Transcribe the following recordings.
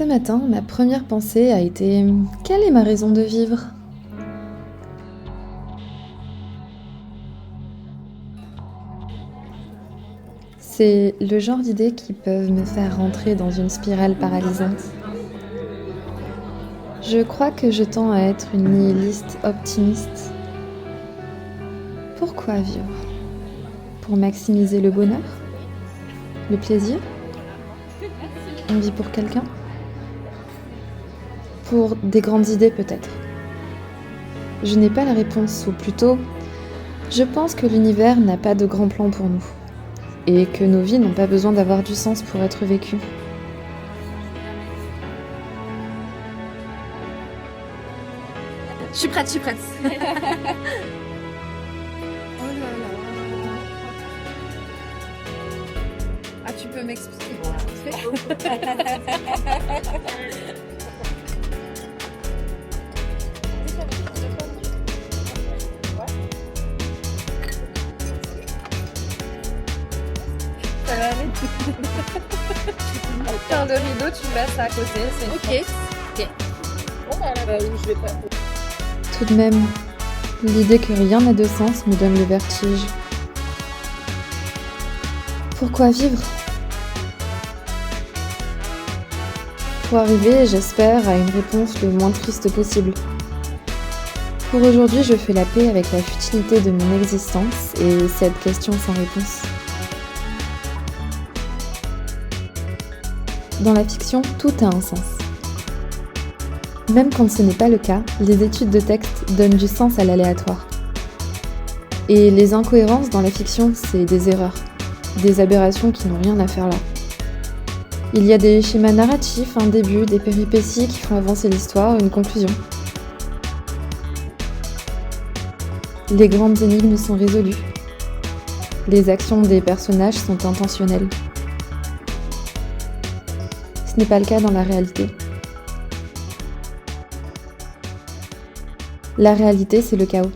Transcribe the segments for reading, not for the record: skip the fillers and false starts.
Ce matin, ma première pensée a été: quelle est ma raison de vivre? C'est le genre d'idées qui peuvent me faire rentrer dans une spirale paralysante. Je crois que je tends à être une nihiliste optimiste. Pourquoi vivre? Pour maximiser le bonheur? Le plaisir? On vit pour quelqu'un? Pour des grandes idées peut-être. Je n'ai pas la réponse, ou plutôt, je pense que l'univers n'a pas de grand plan pour nous, et que nos vies n'ont pas besoin d'avoir du sens pour être vécues. Je suis prête. Oh là là. Ah, tu peux m'expliquer? Ça va aller? Dans le rideau, tu mets ça à côté. C'est une Ok. Bon, bah, je vais pas. Tout de même, l'idée que rien n'a de sens me donne le vertige. Pourquoi vivre? Pour arriver, j'espère, à une réponse le moins triste possible. Pour aujourd'hui, je fais la paix avec la futilité de mon existence et cette question sans réponse. Dans la fiction, tout a un sens. Même quand ce n'est pas le cas, les études de texte donnent du sens à l'aléatoire. Et les incohérences dans la fiction, c'est des erreurs, des aberrations qui n'ont rien à faire là. Il y a des schémas narratifs, un début, des péripéties qui font avancer l'histoire, une conclusion. Les grandes énigmes sont résolues. Les actions des personnages sont intentionnelles. Ce n'est pas le cas dans la réalité. La réalité, c'est le chaos.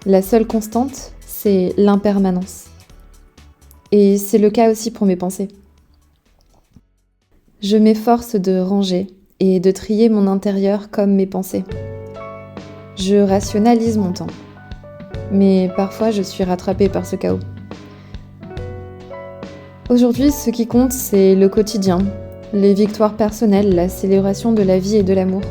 La seule constante, c'est l'impermanence. Et c'est le cas aussi pour mes pensées. Je m'efforce de ranger et de trier mon intérieur comme mes pensées. Je rationalise mon temps. Mais parfois, je suis rattrapée par ce chaos. Aujourd'hui, ce qui compte, c'est le quotidien, les victoires personnelles, la célébration de la vie et de l'amour.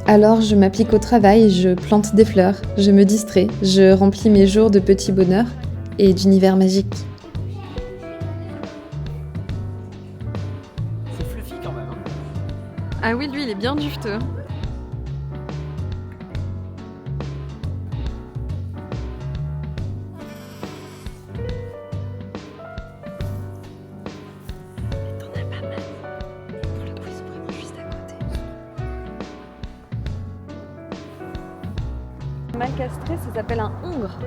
Alors je m'applique au travail, je plante des fleurs, je me distrais, je remplis mes jours de petits bonheurs et d'univers magiques. C'est fluffy quand même. Ah oui, lui, il est bien dufteux. T'en as pas mal. Pour le coup, ils sont vraiment juste à côté. Mal castré, ça s'appelle un hongre.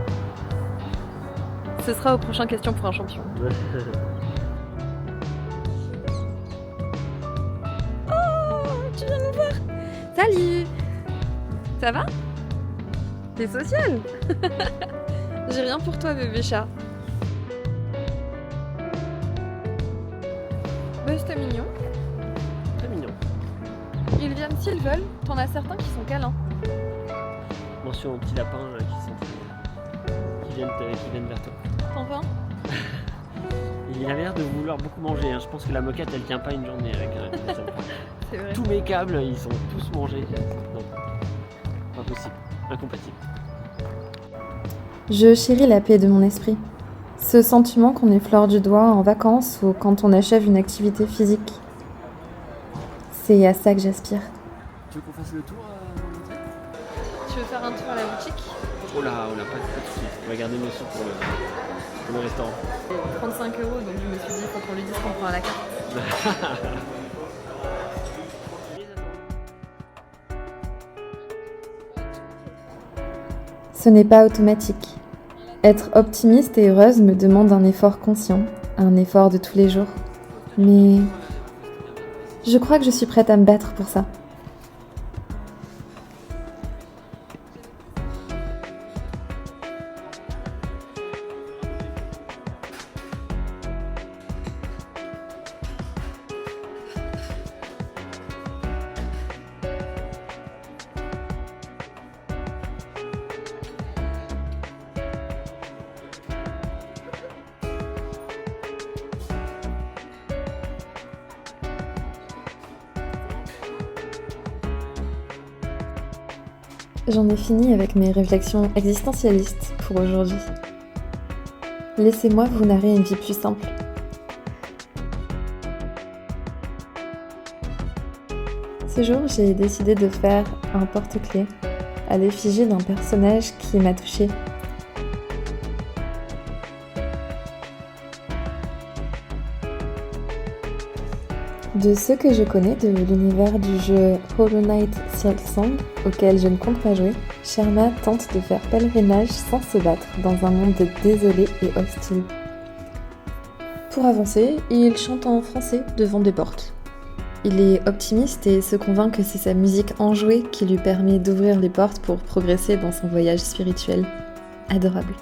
Ce sera aux prochaines questions pour un champion. Tu viens nous voir? Salut! Ça va? T'es social? J'ai rien pour toi, bébé chat. Bah, c'était mignon. Très mignon. Ils viennent s'ils veulent. T'en as certains qui sont câlins. Mention aux petits lapins là, qui viennent vers toi. T'en veux un? Il a l'air de vouloir beaucoup manger. Hein. Je pense que la moquette elle tient pas une journée avec un C'est vrai. Tous mes câbles ils sont tous mangés. Non, pas possible. Incompatible. Je chéris la paix de mon esprit. Ce sentiment qu'on effleure du doigt en vacances ou quand on achève une activité physique. C'est à ça que j'aspire. Tu veux qu'on fasse le tour Tu veux faire un tour à la boutique? Oh là, on n'a pas de soucis. On va garder nos sous pour le restaurant. 35 €, donc je me suis dit, faut qu'on lui dise qu'on prend à la carte. Ce n'est pas automatique. Être optimiste et heureuse me demande un effort conscient, un effort de tous les jours. Mais je crois que je suis prête à me battre pour ça. J'en ai fini avec mes réflexions existentialistes pour aujourd'hui. Laissez-moi vous narrer une vie plus simple. Ce jour, j'ai décidé de faire un porte-clés à l'effigie d'un personnage qui m'a touchée. De ce que je connais de l'univers du jeu Hollow Knight Silksong, auquel je ne compte pas jouer, Sharma tente de faire pèlerinage sans se battre dans un monde désolé et hostile. Pour avancer, il chante en français devant des portes. Il est optimiste et se convainc que c'est sa musique enjouée qui lui permet d'ouvrir les portes pour progresser dans son voyage spirituel. Adorable.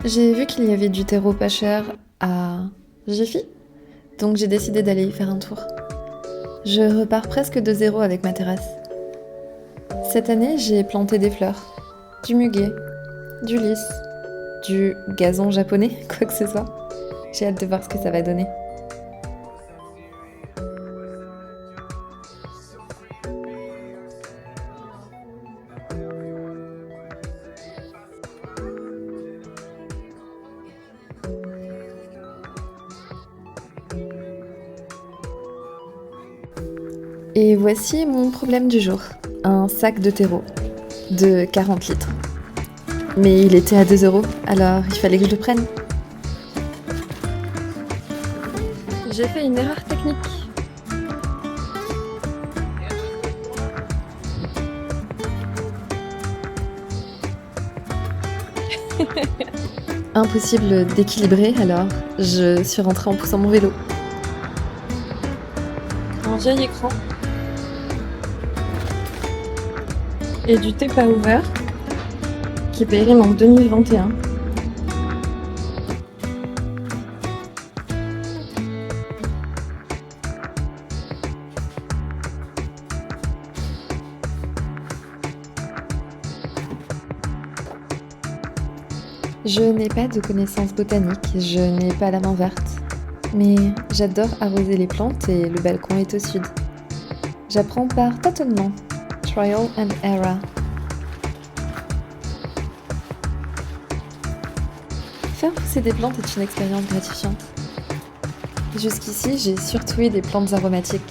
J'ai vu qu'il y avait du terreau pas cher à Jiffy, donc j'ai décidé d'aller y faire un tour. Je repars presque de zéro avec ma terrasse. Cette année, j'ai planté des fleurs, du muguet, du lys, du gazon japonais, quoi que ce soit. J'ai hâte de voir ce que ça va donner. Et voici mon problème du jour. Un sac de terreau de 40 litres. Mais il était à 2 €, alors il fallait que je le prenne. J'ai fait une erreur technique. Impossible d'équilibrer, alors je suis rentrée en poussant mon vélo. Un vieil écran. Et du thé pas ouvert qui périme en 2021. Je n'ai pas de connaissances botaniques, je n'ai pas la main verte. Mais j'adore arroser les plantes et le balcon est au sud. J'apprends par tâtonnement. Trial and error. Faire pousser des plantes est une expérience gratifiante. Jusqu'ici, j'ai surtout eu des plantes aromatiques.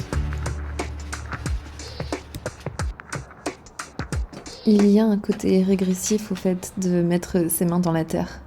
Il y a un côté régressif au fait de mettre ses mains dans la terre.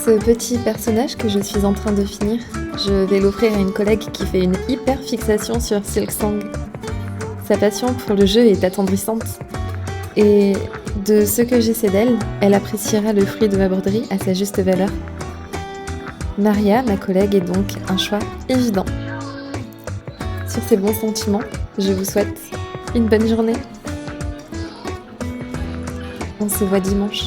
Ce petit personnage que je suis en train de finir, je vais l'offrir à une collègue qui fait une hyper fixation sur Silksong. Sa passion pour le jeu est attendrissante. Et de ce que je sais d'elle, elle appréciera le fruit de ma broderie à sa juste valeur. Maria, ma collègue, est donc un choix évident. Sur ces bons sentiments, je vous souhaite une bonne journée. On se voit dimanche.